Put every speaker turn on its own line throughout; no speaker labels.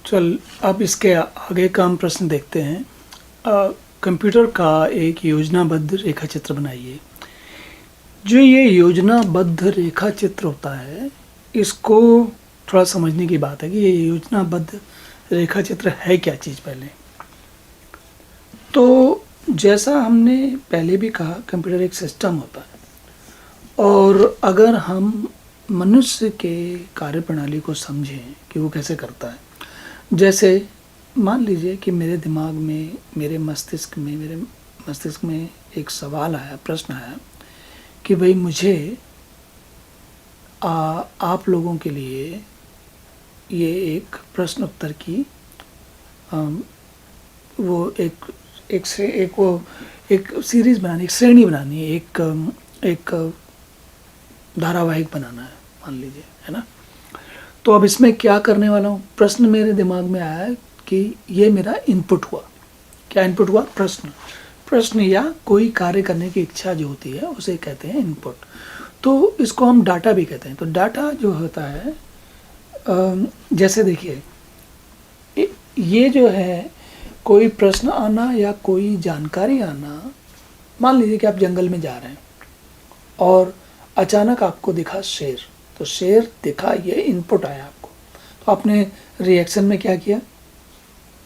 चल अब इसके आगे का हम प्रश्न देखते हैं। कंप्यूटर का एक योजनाबद्ध रेखा चित्र बनाइए। जो ये योजनाबद्ध रेखा चित्र होता है, इसको थोड़ा समझने की बात है कि ये योजनाबद्ध रेखा चित्र है क्या चीज़। पहले तो जैसा हमने पहले भी कहा, कंप्यूटर एक सिस्टम होता है और अगर हम मनुष्य के कार्यप्रणाली को समझें कि वो कैसे करता है, जैसे मान लीजिए कि मेरे दिमाग में, मेरे मस्तिष्क में एक सवाल आया, प्रश्न आया कि भाई मुझे आप लोगों के लिए ये एक प्रश्न उत्तर की वो एक सीरीज़ बनानी, एक श्रेणी बनानी है, एक धारावाहिक बनाना है मान लीजिए, है ना। तो अब इसमें क्या करने वाला हूँ, प्रश्न मेरे दिमाग में आया कि ये मेरा इनपुट हुआ। क्या इनपुट हुआ? प्रश्न या कोई कार्य करने की इच्छा जो होती है उसे कहते हैं इनपुट। तो इसको हम डाटा भी कहते हैं। तो डाटा जो होता है, जैसे देखिए ये जो है कोई प्रश्न आना या कोई जानकारी आना। मान लीजिए कि आप जंगल में जा रहे हैं और अचानक आपको दिखा शेर। तो शेर दिखा, ये इनपुट आया आपको, तो आपने रिएक्शन में क्या किया?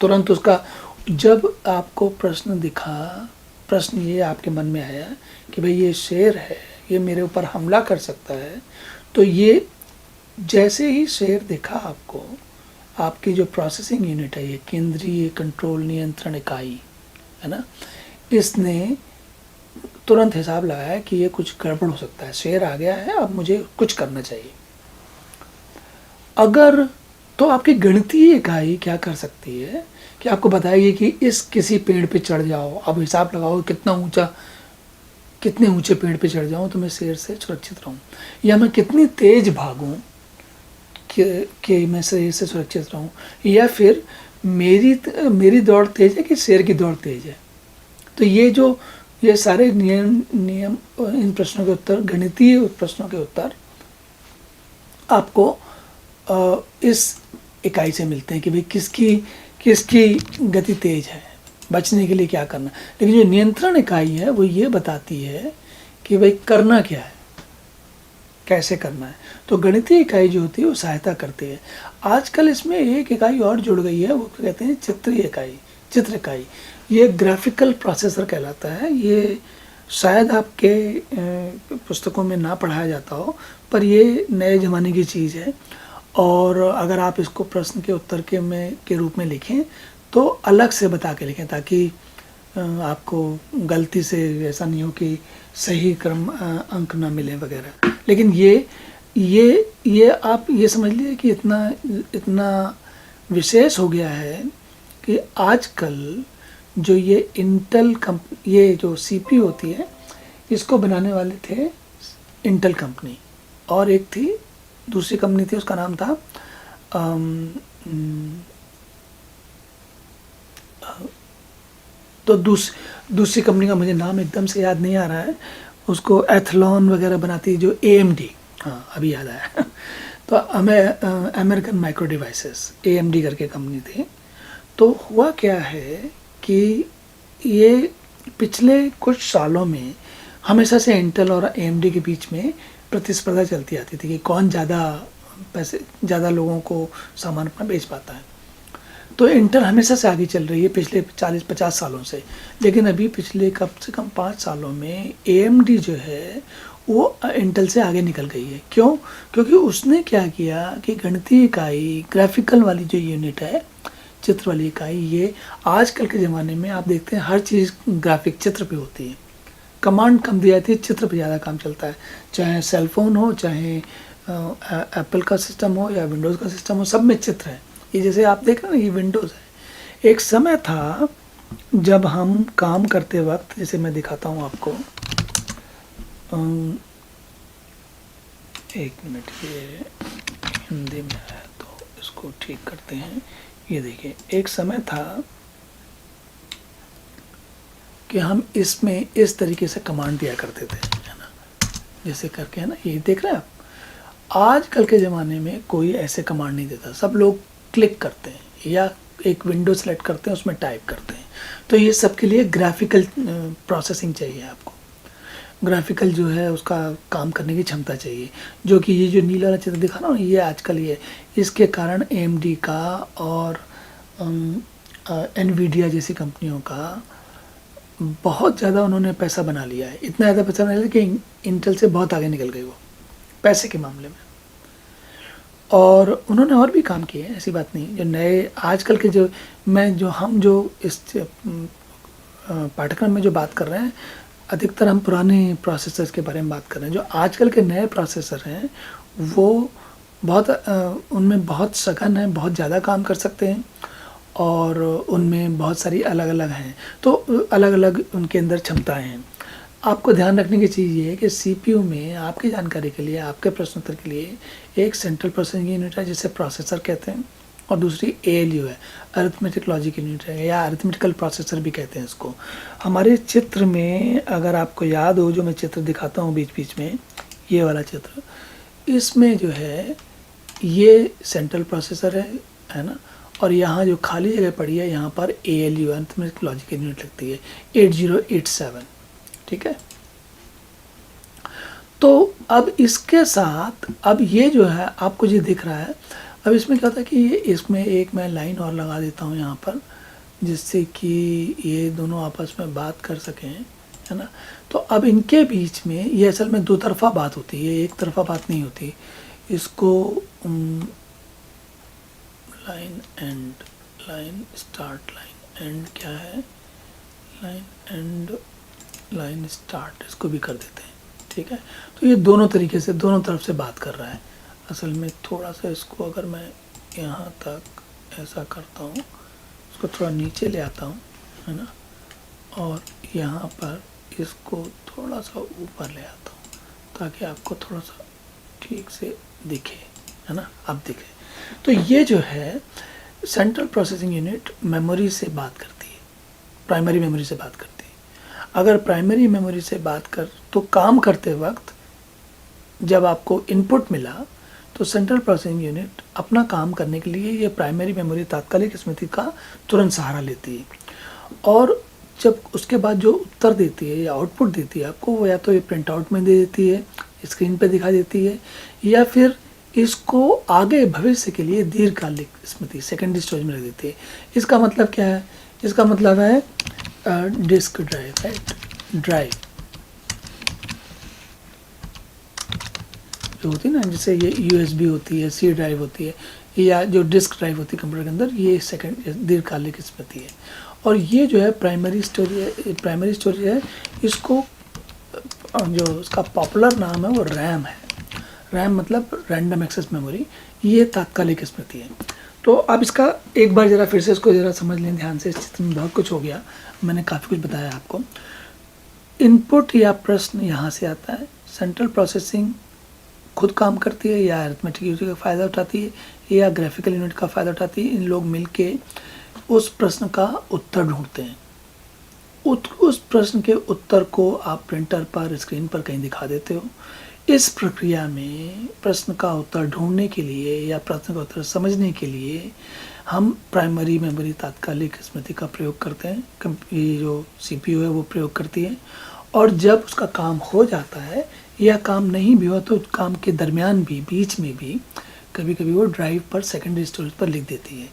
तुरंत उसका, जब आपको प्रश्न दिखा, प्रश्न ये आपके मन में आया कि भाई ये शेर है, ये मेरे ऊपर हमला कर सकता है, तो ये जैसे ही शेर दिखा आपको, आपकी जो प्रोसेसिंग यूनिट है, ये केंद्रीय कंट्रोल नियंत्रण इकाई है ना, इसने तुरंत हिसाब लगाया कि ये कुछ गड़बड़ हो सकता है, शेर आ गया है, अब मुझे कुछ करना चाहिए। अगर तो आपकी गणितीय इकाई क्या कर सकती है कि आपको बताएगी कि इस किसी पेड़ पे चढ़ जाओ, अब हिसाब लगाओ कितने ऊंचे पेड़ पे चढ़ जाऊं तो मैं शेर से सुरक्षित रहूं, या मैं कितनी तेज भागूं कि मैं शेर से सुरक्षित रहूं, या फिर मेरी दौड़ तेज है कि शेर की दौड़ तेज है। तो ये सारे नियम इन प्रश्नों के उत्तर, गणितीय प्रश्नों के उत्तर आपको इस इकाई से मिलते हैं कि भाई किसकी गति तेज है, बचने के लिए क्या करना। लेकिन जो नियंत्रण इकाई है वो ये बताती है कि भाई करना क्या है, कैसे करना है। तो गणितीय इकाई जो होती है वो सहायता करती है। आजकल इसमें एक इकाई और जुड़ गई है, वो कहते हैं चित्र इकाई। ये ग्राफिकल प्रोसेसर कहलाता है। ये शायद आपके पुस्तकों में ना पढ़ाया जाता हो, पर ये नए ज़माने की चीज़ है। और अगर आप इसको प्रश्न के उत्तर के रूप में लिखें तो अलग से बता के लिखें, ताकि आपको गलती से ऐसा नहीं हो कि सही क्रम अंक ना मिले वगैरह। लेकिन ये आप ये समझ लीजिए कि इतना विशेष हो गया है कि आजकल जो ये ये जो सीपीयू होती है, इसको बनाने वाले थे इंटेल कंपनी, और एक थी दूसरी कंपनी थी, उसका नाम था तो दूसरी कंपनी का मुझे नाम एकदम से याद नहीं आ रहा है। उसको एथलॉन वगैरह बनाती है जो AMD, हाँ अभी याद आया तो अमेरिकन माइक्रो डिवाइसेस, AMD करके कंपनी थी। तो हुआ क्या है कि ये पिछले कुछ सालों में हमेशा से इंटेल और AMD के बीच में प्रतिस्पर्धा चलती आती थी कि कौन ज़्यादा लोगों को सामान अपना बेच पाता है। तो इंटेल हमेशा से आगे चल रही है पिछले 40-50 सालों से। लेकिन अभी पिछले कम से कम 5 सालों में AMD जो है वो इंटेल से आगे निकल गई है। क्यों? क्योंकि उसने क्या किया कि गणितीय इकाई, ग्राफिकल वाली जो यूनिट है, चित्र वाली इकाई, ये आजकल के ज़माने में आप देखते हैं हर चीज़ ग्राफिक चित्र पे होती है। कमांड कम दी जाती है, चित्र पे ज़्यादा काम चलता है। चाहे सेलफोन हो, चाहे एप्पल का सिस्टम हो या विंडोज़ का सिस्टम हो, सब में चित्र है। ये जैसे आप देख रहे हैं ना, ये विंडोज़ है। एक समय था जब हम काम करते वक्त, जैसे मैं दिखाता हूँ आपको, एक मिनट, ये हिंदी में है तो इसको ठीक करते हैं। ये देखिए, एक समय था कि हम इसमें इस तरीके से कमांड दिया करते थे, है ना, जैसे करके, है ना, ये देख रहे हैं आप। आजकल के ज़माने में कोई ऐसे कमांड नहीं देता। सब लोग क्लिक करते हैं या एक विंडो सेलेक्ट करते हैं, उसमें टाइप करते हैं। तो ये सब के लिए ग्राफिकल प्रोसेसिंग चाहिए आपको, ग्राफिकल जो है उसका काम करने की क्षमता चाहिए, जो कि ये जो नीला वाला चित्र दिखा रहा हूँ ये आजकल ये इसके कारण AMD का और NVIDIA जैसी कंपनियों का बहुत ज़्यादा उन्होंने पैसा बना लिया है। इतना ज़्यादा पैसा बना लिया कि इंटेल से बहुत आगे निकल गई वो पैसे के मामले में। और उन्होंने और भी काम किए हैं, ऐसी बात नहीं। जो नए आजकल के हम जो इस पाठ्यक्रम में जो बात कर रहे हैं, अधिकतर हम पुराने प्रोसेसर्स के बारे में बात कर रहे हैं। जो आजकल के नए प्रोसेसर हैं वो बहुत उनमें बहुत सघन है, बहुत ज़्यादा काम कर सकते हैं और उनमें बहुत सारी अलग अलग हैं, तो अलग अलग उनके अंदर क्षमताएं हैं। आपको ध्यान रखने की चीज़ ये है कि CPU में आपकी जानकारी के लिए, आपके प्रश्न उत्तर के लिए एक सेंट्रल प्रोसेसिंग यूनिट है जिसे प्रोसेसर कहते हैं, और दूसरी ALU है, अरिथमेटिक लॉजिक यूनिट है, या अरिथमेटिकल प्रोसेसर भी कहते हैं इसको। हमारे चित्र में अगर आपको याद हो, जो मैं चित्र दिखाता हूँ बीच बीच में, ये वाला चित्र, इसमें जो है ये सेंट्रल प्रोसेसर है ना, और यहाँ जो खाली जगह पड़ी है यहाँ पर ALU अरिथमेटिक लॉजिक यूनिट लगती है 8087, ठीक है। तो अब इसके साथ अब ये जो है आपको जो दिख रहा है, अब इसमें क्या होता है कि इसमें एक मैं लाइन और लगा देता हूँ यहाँ पर, जिससे कि ये दोनों आपस में बात कर सकें, है ना। तो अब इनके बीच में ये असल में दो तरफा बात होती है, एक तरफा बात नहीं होती। इसको line and, line start, line and क्या है, लाइन एंड, लाइन स्टार्ट, इसको भी कर देते हैं, ठीक है। तो ये दोनों तरीके से दोनों तरफ से बात कर रहा है। असल में थोड़ा सा इसको अगर मैं यहाँ तक ऐसा करता हूँ, इसको थोड़ा नीचे ले आता हूँ, है ना, और यहाँ पर इसको थोड़ा सा ऊपर ले आता हूँ ताकि आपको थोड़ा सा ठीक से दिखे, है ना, अब दिखे। तो ये जो है सेंट्रल प्रोसेसिंग यूनिट मेमोरी से बात करती है, प्राइमरी मेमोरी से बात करती है। अगर प्राइमरी मेमोरी से बात कर तो काम करते वक्त जब आपको इनपुट मिला तो सेंट्रल प्रोसेसिंग यूनिट अपना काम करने के लिए ये प्राइमरी मेमोरी तात्कालिक स्मृति का तुरंत सहारा लेती है, और जब उसके बाद जो उत्तर देती है या आउटपुट देती है आपको, वो या तो ये प्रिंट आउट में दे देती है, स्क्रीन पे दिखा देती है, या फिर इसको आगे भविष्य के लिए दीर्घकालिक स्मृति सेकेंडरी स्टोरेज में रख देती है। इसका मतलब क्या है? इसका मतलब है डिस्क ड्राइव, राइट, ड्राइव जो होती है ना, जैसे ये USB होती है, C ड्राइव होती है, या जो डिस्क ड्राइव होती है कंप्यूटर के अंदर, ये सेकेंड दीर्घकालिक स्मृति है। और ये जो है प्राइमरी स्टोरेज है, इसको जो उसका पॉपुलर नाम है वो रैम है। रैम मतलब रैंडम एक्सेस मेमोरी, ये तात्कालिक स्मृति है। तो अब इसका एक बार ज़रा फिर से इसको ज़रा समझ लें ध्यान से। इस चित्र में बहुत कुछ हो गया, मैंने काफ़ी कुछ बताया आपको। इनपुट या प्रश्न यहाँ से आता है, सेंट्रल प्रोसेसिंग खुद काम करती है या अरिथमेटिक यूनिट का फ़ायदा उठाती है या ग्राफिकल यूनिट का फ़ायदा उठाती है। इन लोग मिलके उस प्रश्न का उत्तर ढूंढते हैं। उस प्रश्न के उत्तर को आप प्रिंटर पर, स्क्रीन पर कहीं दिखा देते हो। इस प्रक्रिया में प्रश्न का उत्तर ढूंढने के लिए या प्रश्न का उत्तर समझने के लिए हम प्राइमरी मेमोरी तात्कालिक स्मृति का प्रयोग करते हैं। ये जो CPU है वो प्रयोग करती है, और जब उसका काम हो जाता है या काम नहीं भी हुआ तो काम के दरमियान भी, बीच में भी कभी कभी वो ड्राइव पर, सेकेंडरी स्टोरेज पर लिख देती है।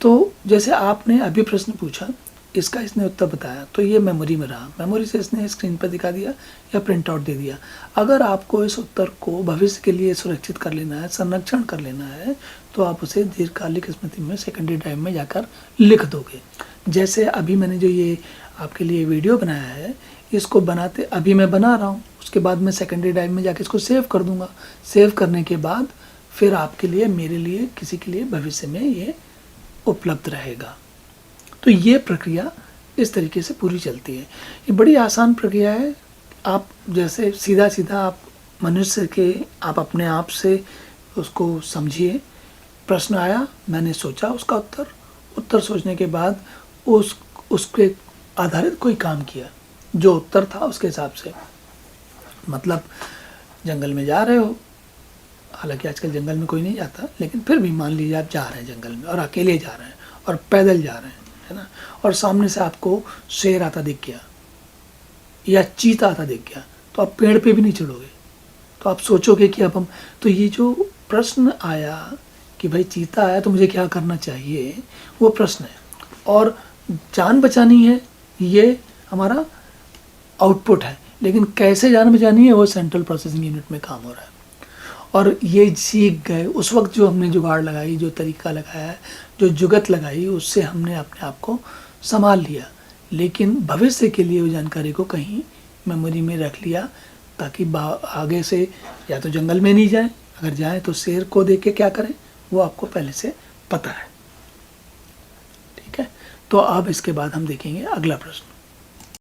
तो जैसे आपने अभी प्रश्न पूछा, इसका इसने उत्तर बताया, तो ये मेमोरी में रहा, मेमोरी से इसने स्क्रीन पर दिखा दिया या प्रिंट आउट दे दिया। अगर आपको इस उत्तर को भविष्य के लिए सुरक्षित कर लेना है, संरक्षण कर लेना है, तो आप उसे दीर्घकालिक स्मृति में, सेकेंडरी ड्राइव में जाकर लिख दोगे। जैसे अभी मैंने जो ये आपके लिए वीडियो बनाया है, इसको बनाते अभी मैं बना रहा हूँ, उसके बाद मैं सेकेंडरी ड्राइव में जाके इसको सेव कर दूँगा। सेव करने के बाद फिर आपके लिए, मेरे लिए, किसी के लिए भविष्य में ये उपलब्ध रहेगा। तो ये प्रक्रिया इस तरीके से पूरी चलती है। ये बड़ी आसान प्रक्रिया है। आप जैसे सीधा सीधा आप मनुष्य के, आप अपने आप से उसको समझिए। प्रश्न आया, मैंने सोचा उसका उत्तर सोचने के बाद उसके आधारित कोई काम किया, जो उत्तर था उसके हिसाब से। मतलब जंगल में जा रहे हो, हालांकि आजकल जंगल में कोई नहीं जाता, लेकिन फिर भी मान लीजिए आप जा रहे हैं जंगल में और अकेले जा रहे हैं और पैदल जा रहे हैं, है ना, और सामने से आपको शेर आता दिख गया या चीता आता दिख गया, तो आप पेड़ पे भी नहीं चढ़ोगे। तो आप सोचोगे कि अब हम, तो ये जो प्रश्न आया कि भाई चीता आया तो मुझे क्या करना चाहिए, वो प्रश्न है। और जान बचानी है, ये हमारा आउटपुट है, लेकिन कैसे जान बचानी है वो सेंट्रल प्रोसेसिंग यूनिट में काम हो रहा है। और ये सीख गए उस वक्त, जो हमने जुगाड़ लगाई, जो तरीका लगाया, जो जुगत लगाई, उससे हमने अपने आप को संभाल लिया। लेकिन भविष्य के लिए वो जानकारी को कहीं मेमोरी में रख लिया, ताकि आगे से या तो जंगल में नहीं जाए, अगर जाए तो शेर को देख के क्या करें वो आपको पहले से पता है। ठीक है, तो अब इसके बाद हम देखेंगे अगला प्रश्न।